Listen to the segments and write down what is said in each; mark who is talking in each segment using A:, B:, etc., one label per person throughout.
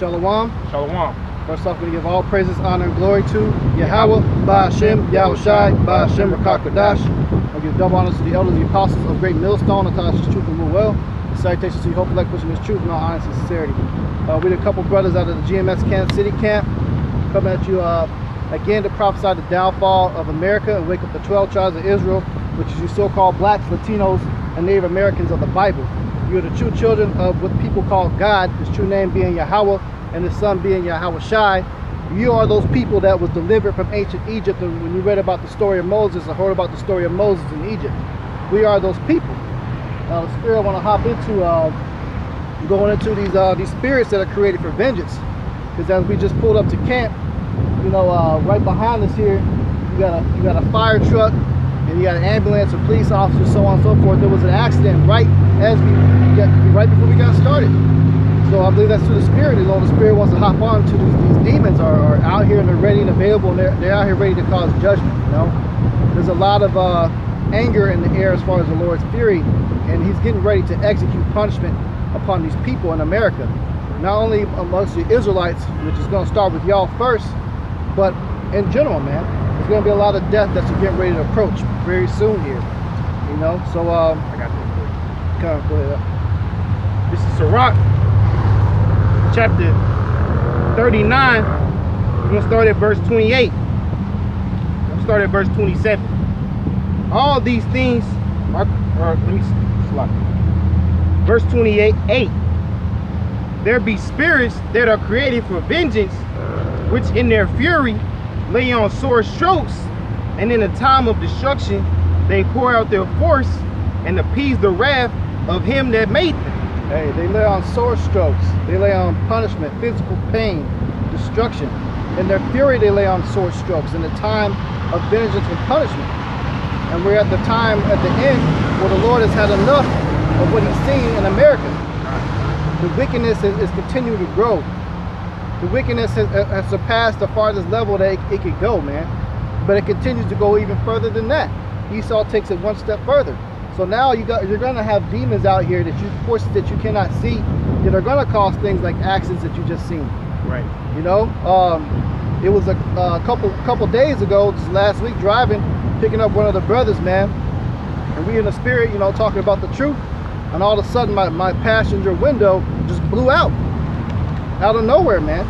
A: Shalom.
B: Shalom.
A: First off, we give all praises, honor, and glory to Yahawah, Ba'ashem, YAHAWASHI, Ba'ashem, Rakakadash. I give double honors to the elders, the apostles of Great Millstone, and taught us truth and rule well. And salutations to you, hope elect pushing this truth in all honesty and sincerity. We had a couple brothers out of the GMS Kansas City camp coming at you again to prophesy the downfall of America and wake up the 12 tribes of Israel, which is you so-called blacks, Latinos, and Native Americans of the Bible. You are the true children of what people call God, his true name being Yahawah, and his son being YAHAWASHI. You are those people that was delivered from ancient Egypt. And when you read about the story of Moses or heard about the story of Moses in Egypt, we are those people. The spirit I want to hop into going into these spirits that are created for vengeance. Because as we just pulled up to camp, you know, right behind us here, you got a fire truck, and you got an ambulance, a police officer, so on and so forth. There was an accident right before we got started. So I believe that's through the spirit. You know, the spirit wants to hop on to these demons are out here and they're ready and available, and they're out here ready to cause judgment. You know, there's a lot of anger in the air as far as the Lord's fury, and he's getting ready to execute punishment upon these people in America. Not only amongst the Israelites, which is going to start with y'all first, but in general, man, there's going to be a lot of death that's getting ready to approach very soon here. You know, so I got this. Come on, go ahead.
B: This is Sirach, chapter 39. We're going to start at verse 28. We'll start at verse 27. All these things are let me slide. Verse 28, 8. There be spirits that are created for vengeance, which in their fury lay on sore strokes, and in the time of destruction they pour out their force and appease the wrath of him that made them.
A: Hey, they lay on sore strokes, they lay on punishment, physical pain, destruction. In their fury they lay on sore strokes in the time of vengeance and punishment. And we're at the time at the end where the Lord has had enough of what he's seen in America. The wickedness is continuing to grow. The wickedness has surpassed the farthest level that it could go, man. But it continues to go even further than that. Esau takes it one step further. So now you're going to have demons out here forces that you cannot see, that are going to cause things like accidents that you just seen.
B: Right.
A: You know, it was a couple days ago, just last week, driving, picking up one of the brothers, man, and we in the spirit, you know, talking about the truth, and all of a sudden my passenger window just blew out of nowhere, man.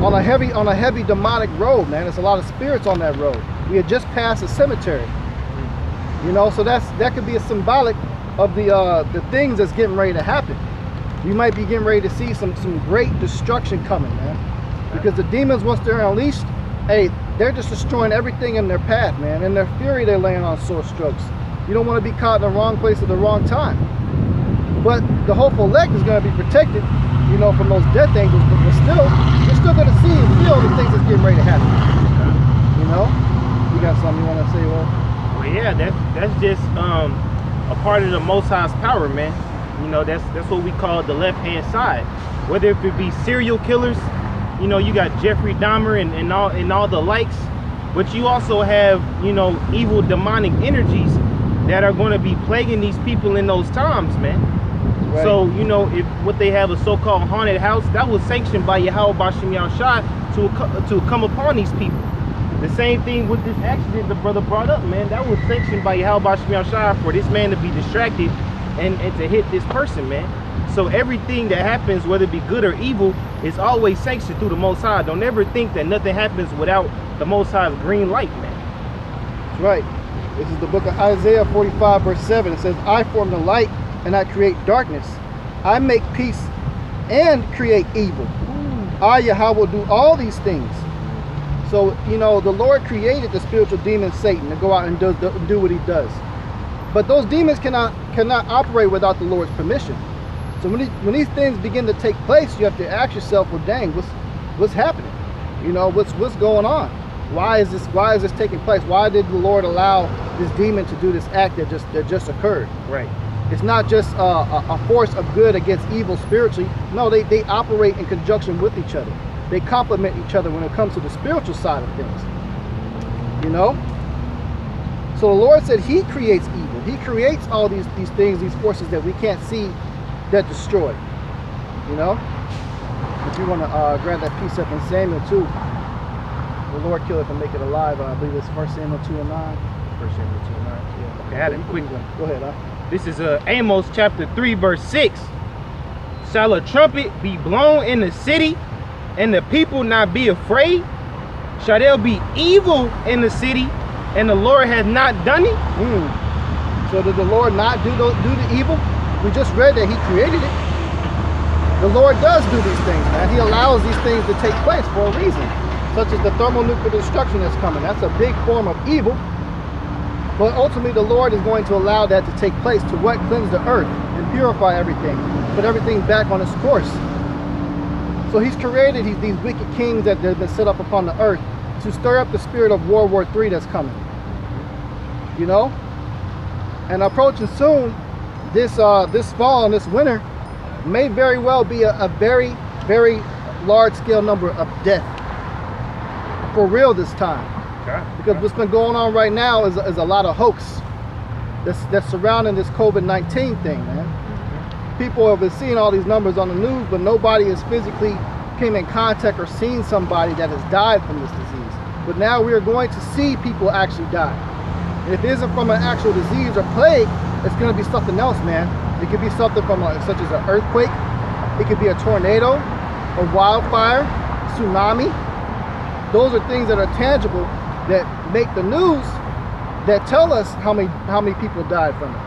A: On a heavy demonic road, man. There's a lot of spirits on that road. We had just passed a cemetery. You know, so that could be a symbolic of the things that's getting ready to happen. You might be getting ready to see some great destruction coming, man. Because the demons, once they're unleashed, hey, they're just destroying everything in their path, man. In their fury, they're laying on sore strokes. You don't want to be caught in the wrong place at the wrong time. But the hopeful elect is going to be protected, you know, from those death angels. But we're still going to see and feel the things that's getting ready to happen. You know, you got something you want to say, Well,
B: yeah, that's just a part of the Most High's power, man. You know, that's what we call the left-hand side. Whether it be serial killers, you know, you got Jeffrey Dahmer and all the likes, but you also have, you know, evil demonic energies that are going to be plaguing these people in those times, man. Right. So, you know, if what they have a so-called haunted house, that was sanctioned by Yahawah Ba'ashem Yahushua to come upon these people. The same thing with this accident the brother brought up, man. That was sanctioned by Yahawah Ba'ashem Yahushua for this man to be distracted and to hit this person, man. So everything that happens, whether it be good or evil, is always sanctioned through the Most High. Don't ever think that nothing happens without the Most High's green light, man.
A: That's right. This is the book of Isaiah 45, verse 7. It says, I form the light and I create darkness. I make peace and create evil. I, Yahawah, do all these things. So, you know, the Lord created the spiritual demon Satan to go out and do what he does. But those demons cannot operate without the Lord's permission. So when these things begin to take place, you have to ask yourself, well, dang, what's happening? You know, what's going on? Why is this taking place? Why did the Lord allow this demon to do this act that just occurred?
B: Right.
A: It's not just a force of good against evil spiritually. No, they operate in conjunction with each other. They complement each other when it comes to the spiritual side of things. You know? So the Lord said he creates evil. He creates all these things, these forces that we can't see that destroy. You know? you want to grab that piece up in Samuel 2, the Lord killeth and make it alive. I believe it's 1 Samuel 2 and 9.
B: 1 Samuel 2 and 9. Yeah. Okay, I had it quick.
A: Go ahead,
B: This is Amos chapter 3, verse 6. Shall a trumpet be blown in the city, and the people not be afraid? Shall there be evil in the city, and the Lord has not done it?
A: So did the Lord not do the evil? We just read that he created it. The Lord does do these things, man. He allows these things to take place for a reason, such as the thermonuclear destruction that's coming. That's a big form of evil. But ultimately, the Lord is going to allow that to take place to what? Cleanse the earth and purify everything, put everything back on its course. So he's created these wicked kings that have been set up upon the earth to stir up the spirit of World War III that's coming. You know? And approaching soon, this fall and this winter may very well be a very, very large-scale number of death. For real this time. Because what's been going on right now is a lot of hoax that's surrounding this COVID-19 thing, man. People have been seeing all these numbers on the news, but nobody has physically came in contact or seen somebody that has died from this disease. But now we are going to see people actually die. And if it isn't from an actual disease or plague, it's going to be something else, man. It could be something from such as an earthquake. It could be a tornado, a wildfire, tsunami. Those are things that are tangible that make the news, that tell us how many people died from it.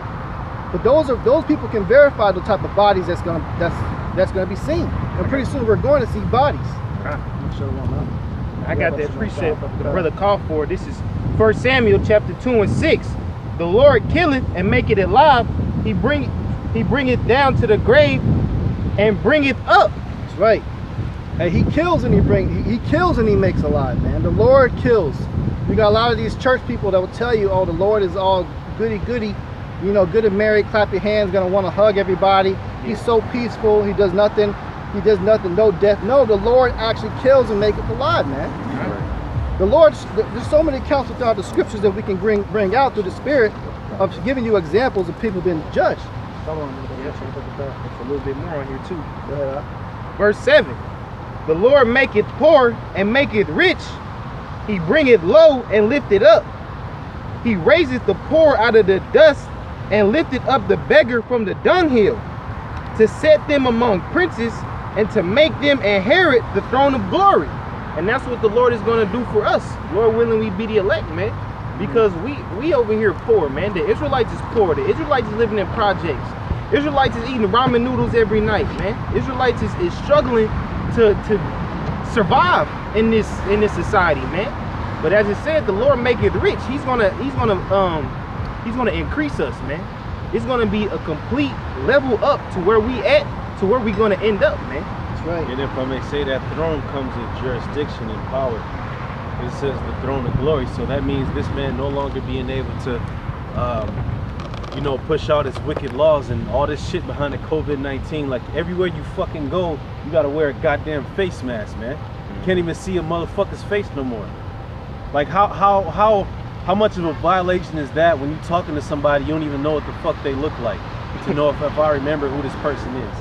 A: But those people can verify the type of bodies that's gonna be seen. And pretty soon we're going to see bodies.
B: I got that precept the brother called for. This is 1 Samuel chapter 2 and 6. The Lord killeth and maketh it alive. He bringeth down to the grave and bringeth up.
A: That's right. And he kills and he kills and he makes alive, man. The Lord kills. We got a lot of these church people that will tell you, oh, the Lord is all goody-goody, you know, good and merry, clap your hands, gonna want to hug everybody. He's so peaceful, he does nothing, no death. No, the Lord actually kills and makes it alive, man. Right. The Lord, there's so many accounts throughout the scriptures that we can bring out through the Spirit of giving you examples of people being judged.
B: Hold on, it's a little bit more on here too. Verse 7. The Lord maketh poor and maketh rich. He bringeth low and lifteth up. He raiseth the poor out of the dust and lifteth up the beggar from the dunghill, to set them among princes and to make them inherit the throne of glory. And that's what the Lord is going to do for us. Lord willing, we be the elect, man. Because we over here poor, man. The Israelites is poor. The Israelites is living in projects. Israelites is eating ramen noodles every night, man. Israelites is struggling to survive in this society, man. But as it said, the Lord maketh rich. He's gonna increase us, man. It's gonna be a complete level up to where we at, to where we gonna end up, man.
A: That's right.
C: And if I may say, that throne comes with jurisdiction and power. It says the throne of glory, so that means this man no longer being able to you know, push out his wicked laws and all this shit behind the COVID-19. Like, everywhere you fucking go, you gotta wear a goddamn face mask, man. You can't even see a motherfucker's face no more. Like, how much of a violation is that when you're talking to somebody, you don't even know what the fuck they look like to know if I remember who this person is.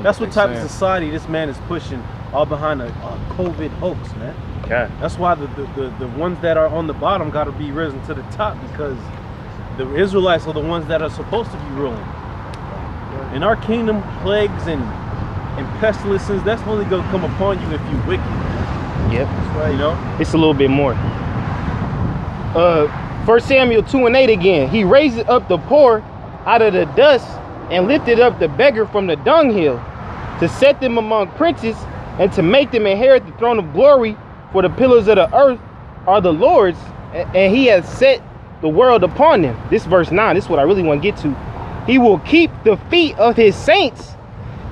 C: That's what type of society this man is pushing, all behind a COVID hoax, man.
B: Okay.
C: That's why the ones that are on the bottom got to be risen to the top, because the Israelites are the ones that are supposed to be ruling. In our kingdom, plagues and pestilences, that's only going to come upon you if you're wicked.
B: Yep.
C: That's right. You know?
B: It's a little bit more. 1 Samuel 2 and 8 again. He raised up the poor out of the dust and lifted up the beggar from the dunghill, to set them among princes and to make them inherit the throne of glory. For the pillars of the earth are the Lord's, and he has set the world upon them. This verse 9, this is what I really want to get to. He will keep the feet of his saints,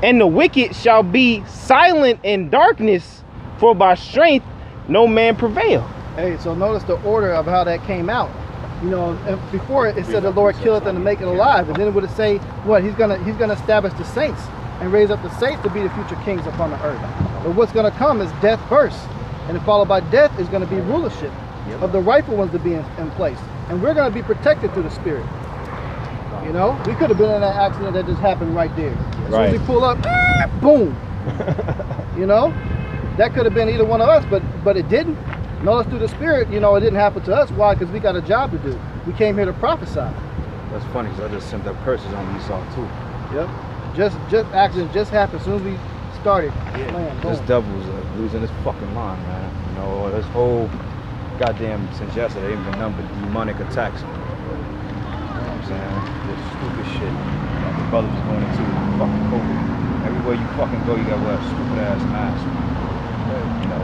B: and the wicked shall be silent in darkness, for by strength no man prevail.
A: Hey, so notice the order of how that came out. You know, before it said the Lord killeth and to make it alive, and then it would say what? He's gonna establish the saints and raise up the saints to be the future kings upon the earth. But what's gonna come is death first, and followed by death is gonna be rulership of the rightful ones to be in place, and we're gonna be protected through the Spirit. You know, we could have been in that accident that just happened right there. As soon as we pull up, boom. You know, that could have been either one of us, but it didn't. Notice through the Spirit, you know, it didn't happen to us. Why? Because we got a job to do. We came here to prophesy.
D: That's funny, because I just sent up curses on Esau too.
A: Yep. Just accident just happened as soon as we started.
B: Yeah.
A: Man,
D: This devil's losing his fucking mind, man. You know, this whole goddamn, since yesterday, ain't been nothing but demonic attacks. You know what I'm saying? This stupid shit. The brothers is going into fucking COVID. Everywhere you fucking go, you gotta wear a stupid ass mask. You know.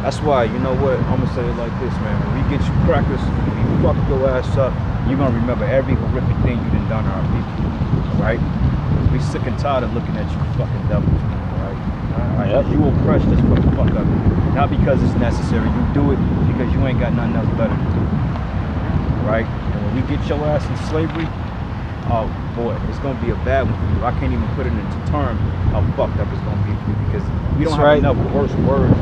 D: That's why, you know what, I'm gonna say it like this, man. When we get you crackers, when you fuck your ass up, you're gonna remember every horrific thing you done done to our people, right? We sick and tired of looking at you fucking devils, right? Right. You oppressed us for the fuck up. Not because it's necessary, you do it because you ain't got nothing else better to do, right? And when we get your ass in slavery, oh boy, it's gonna be a bad one for you. I can't even put it into terms how fucked up it's gonna be for you, because we don't have enough worse words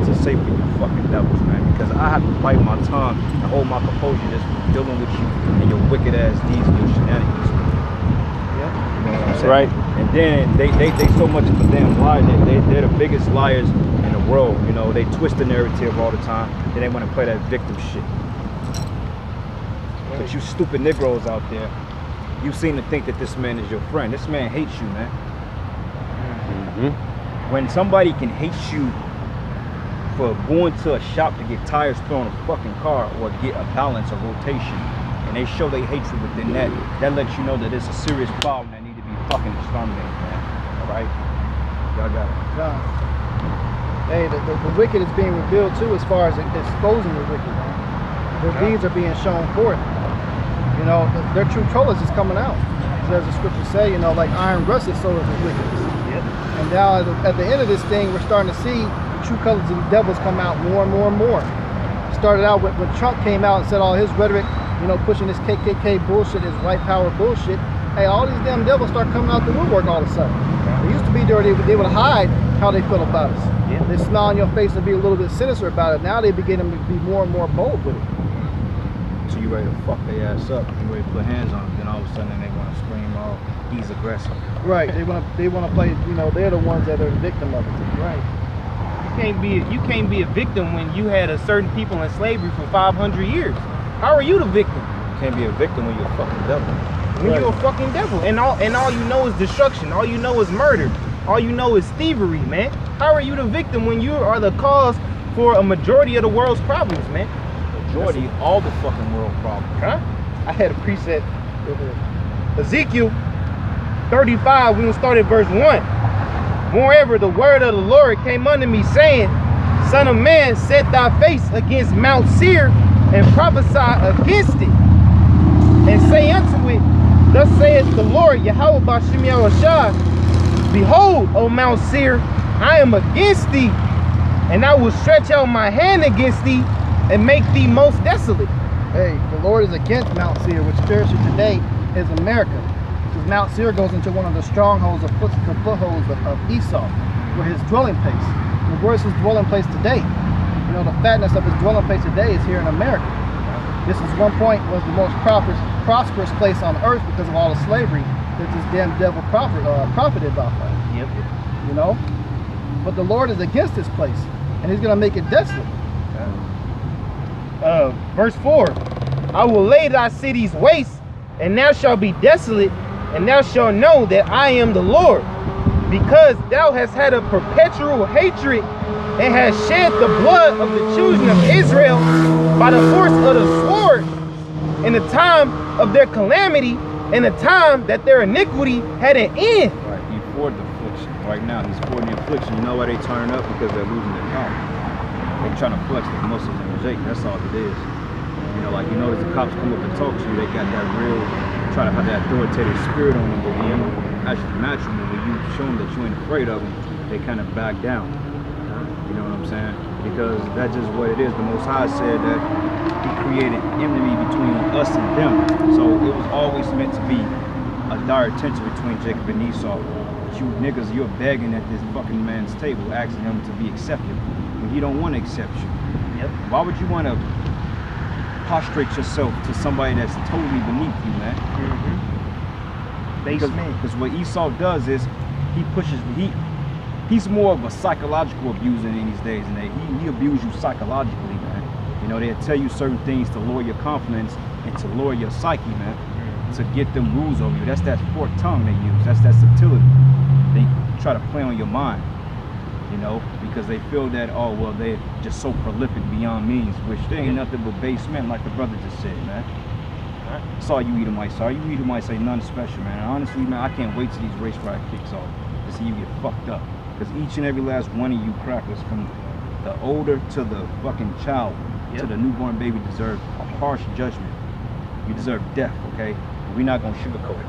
D: to say for you fucking devils, man. Because I have to bite my tongue and hold my composure just from dealing with you and your wicked ass deeds and your shenanigans.
A: Yeah.
D: You know what I'm saying?
B: Right.
D: And then they so much of a damn lie. They're the biggest liars in the world. You know, they twist the narrative all the time. Then they want to play that victim shit. But you stupid Negroes out there, you seem to think that this man is your friend. This man hates you, man. When somebody can hate you for going to a shop to get tires put on a fucking car or get a balance or rotation, and they show they hatred within that, that lets you know that it's a serious problem that need to be fucking exterminated, man. Alright? Y'all got it.
A: John. Hey, the wicked is being revealed too, as far as exposing the wicked, man. Their deeds are being shown forth. You know, their true colors is coming out. As the scriptures say, you know, like iron rusted, so is the wickedness.
B: Yep.
A: And now at the end of this thing, we're starting to see the true colors of the devils come out more and more and more. It started out when Trump came out and said all his rhetoric, you know, pushing this KKK bullshit, his white power bullshit. Hey, all these damn devils start coming out the woodwork all of a sudden. It used to be there they would hide how they feel about us.
B: Yeah.
A: They smile on your face and be a little bit sinister about it. Now they begin to be more and more bold with it.
D: So you ready to fuck their ass up, you ready to put hands on them, then all of a sudden they want to scream, oh, he's aggressive.
A: Right, they want to play, you know, they're the ones that are the victim of it.
B: Right. You can't be a victim when you had a certain people in slavery for 500 years. How are you the victim?
D: You can't be a victim when you're a fucking devil.
B: When you're a fucking devil, and all you know is destruction, all you know is murder, all you know is thievery, man. How are you the victim when you are the cause for a majority of the world's problems, man?
D: Majority, all the fucking world problems.
B: Huh? I had a preset. Ezekiel 35, we will start at verse 1. Moreover, the word of the Lord came unto me, saying, Son of man, set thy face against Mount Seir, and prophesy against it, and say unto it, Thus saith the Lord, YAHAWASHI, Behold, O Mount Seir, I am against thee, and I will stretch out my hand against thee, and make thee most desolate.
A: Hey, the Lord is against Mount Seir, which spiritually today is America. Because Mount Seir goes into one of the strongholds of footholds of Esau, where his dwelling place. And where is his dwelling place today? You know, the fatness of his dwelling place today is here in America. This is one point was the most prosperous place on earth because of all the slavery that this damn devil profited off of.
B: Yep.
A: You know? But the Lord is against this place, and he's going to make it desolate.
B: Verse 4, I will lay thy cities waste, and thou shalt be desolate, and thou shalt know that I am the Lord, because thou hast had a perpetual hatred, and hast shed the blood of the children of Israel by the force of the sword, in the time of their calamity, in the time that their iniquity had an end.
D: Right, he poured the affliction. Right now, he's pouring the affliction. You know why they turning up? Because they're losing their power. They're trying to flex their muscles and reject. That's all it is. You know, like you notice the cops come up and talk to you, they got that real, try to have that authoritative spirit on them, but when you actually match them, when you show them that you ain't afraid of them, they kind of back down. You know what I'm saying? Because that's just what it is. The Most High said that he created enmity between us and them. So it was always meant to be a dire tension between Jacob and Esau. But you niggas, you're begging at this fucking man's table, asking him to be accepted when he don't want to accept you.
B: Yep.
D: Why would you want to prostrate yourself to somebody that's totally beneath you, man?
B: Basement.
D: Because what Esau does is he pushes, he's more of a psychological abuser in these days, and he abuses you psychologically, man. You know, they'll tell you certain things to lower your confidence and to lower your psyche, man, to get them rules over you. That's that forked tongue they use. That's that subtlety. They try to play on your mind, you know, because they feel that, oh, well, they're just so prolific beyond means, which they ain't nothing but base men, like the brother just said, man. That's all you Edomites are. You Edomites ain't nothing special, man. And honestly, man, I can't wait till these race riot kicks off to see you get fucked up. Because each and every last one of you crackers, from the older to the fucking child, to the newborn baby, deserve a harsh judgment. You deserve death, okay? But we're not gonna sugarcoat it.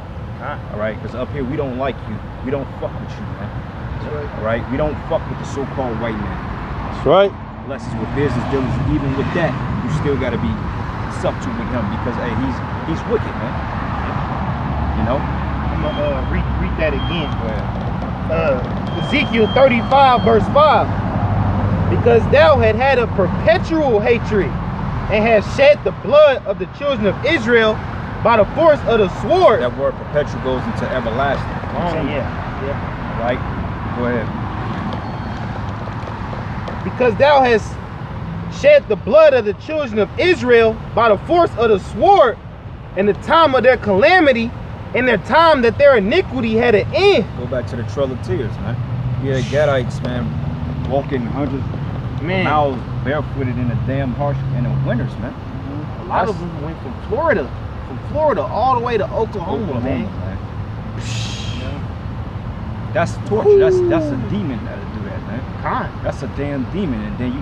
D: All right? Because up here, we don't like you. We don't fuck with you, man. All right? We don't fuck with the so-called white man.
E: That's right.
D: Unless it's with business dealings. Even with that, you still gotta be subtle with him because, hey, he's wicked, man. You know?
B: I'm gonna read that again. Ezekiel 35 verse 5. Because thou had a perpetual hatred and has shed the blood of the children of Israel by the force of the sword.
D: That word perpetual goes into everlasting.
B: Oh, yeah.
D: Right? Go ahead.
B: Because thou hast shed the blood of the children of Israel by the force of the sword in the time of their calamity, in their time that their iniquity had an end.
D: Go back to the Trail of Tears, man. Yeah, the Gadites, man, walking hundreds of miles barefooted in the damn harsh in the winters, man.
B: A lot of them went from Florida all the way to Oklahoma, man.
D: That's torture. That's a demon that'll do that, man. That's a damn demon. And then you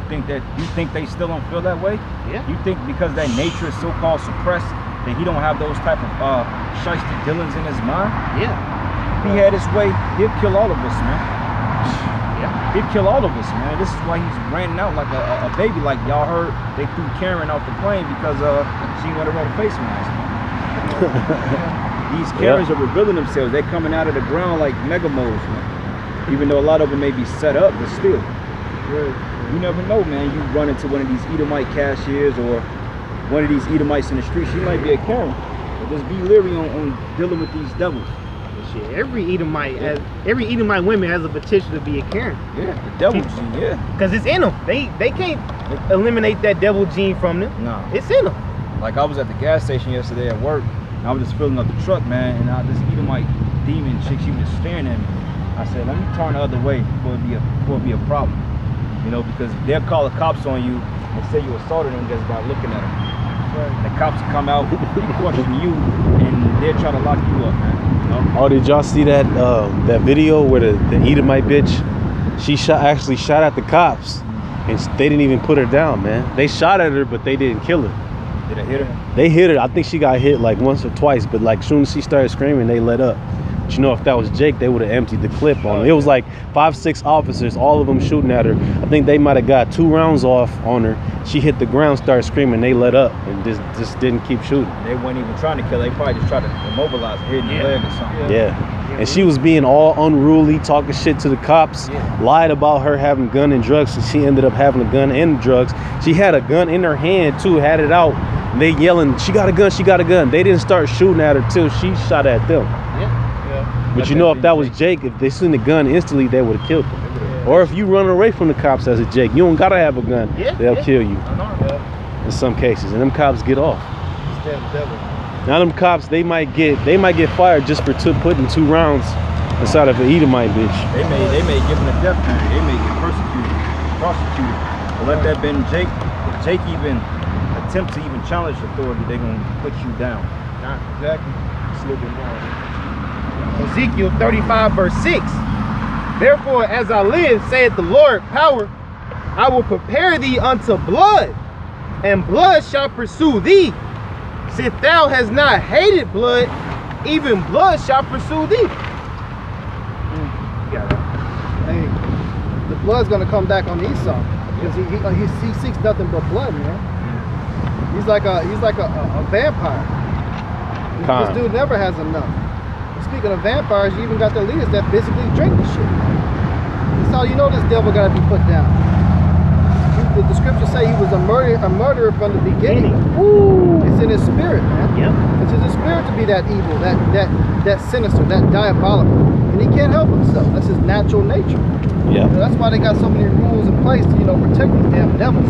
D: think they still don't feel that way?
B: Yeah.
D: You think because that nature is so-called suppressed that he don't have those type of shiesty dealings in his mind?
B: Yeah.
D: If he had his way, he'd kill all of us, man.
B: Yeah.
D: He'd kill all of us, man. This is why he's ranting out like a baby. Like y'all heard, they threw Karen off the plane because she wanted to wear a face mask. These Karens are revealing themselves. They're coming out of the ground like mega moles, man. Even though a lot of them may be set up, but still. You never know, man. You run into one of these Edomite cashiers or one of these Edomites in the street, she might be a Karen. But just be leery on dealing with these devils.
B: Shit, every Edomite woman has a potential to be a Karen.
D: Yeah, the devil gene, yeah.
B: Because it's in them. They can't eliminate that devil gene from them.
D: No.
B: It's in them.
D: Like I was at the gas station yesterday at work, and I was just filling up the truck, man, and this Edomite demon chick, she was just staring at me. I said, let me turn the other way before it be a problem. You know, because they'll call the cops on you and say you assaulted them just by looking at them. The cops will come out, question you, and they're trying to lock you up, man. You know?
E: Oh, did y'all see that that video where the Edomite bitch, she actually shot at the cops, and they didn't even put her down, man. They shot at her, but they didn't kill her.
D: Did they hit her?
E: They hit her. I think she got hit like once or twice, but like as soon as she started screaming, they let up. But you know, if that was Jake, they would have emptied the clip on him. It was like 5-6 officers, all of them shooting at her. I think they might have got 2 rounds off on her. She hit the ground, started screaming, they let up and just didn't keep shooting.
D: They weren't even trying to kill her. They probably just tried to immobilize her, hit in the leg or something.
E: Yeah. And she was being all unruly, talking shit to the cops, lied about her having a gun and drugs, and she ended up having a gun and drugs. She had a gun in her hand too, had it out. And they yelling, she got a gun, she got a gun. They didn't start shooting at her till she shot at them. But you know, if that was Jake, if they seen the gun instantly, they would have killed him. Or if you run away from the cops as a Jake, you don't gotta have a gun. They'll kill you in some cases, and them cops get off. Now them cops, they might get fired just for putting 2 rounds inside of an Edomite bitch.
D: They may give them a death penalty. They may get prosecuted. But let that been Jake. If Jake even attempt to even challenge authority, they're gonna put you down.
B: Exactly. Just a little bit more. Ezekiel 35 verse 6. Therefore, as I live, saith the Lord power, I will prepare thee unto blood, and blood shall pursue thee. Since thou hast not hated blood, even blood shall pursue thee.
A: Hey, the blood's gonna come back on Esau because he seeks nothing but blood, man. He's like a vampire. This dude never has enough. Speaking of vampires, you even got the leaders that physically drink the shit. That's how you know this devil gotta be put down. The scriptures say he was a murderer from the beginning. It's in his spirit, man. It's in his spirit to be that evil, that sinister, that diabolical. And he can't help himself. That's his natural nature. That's why they got so many rules in place to, you know, protect these damn devils.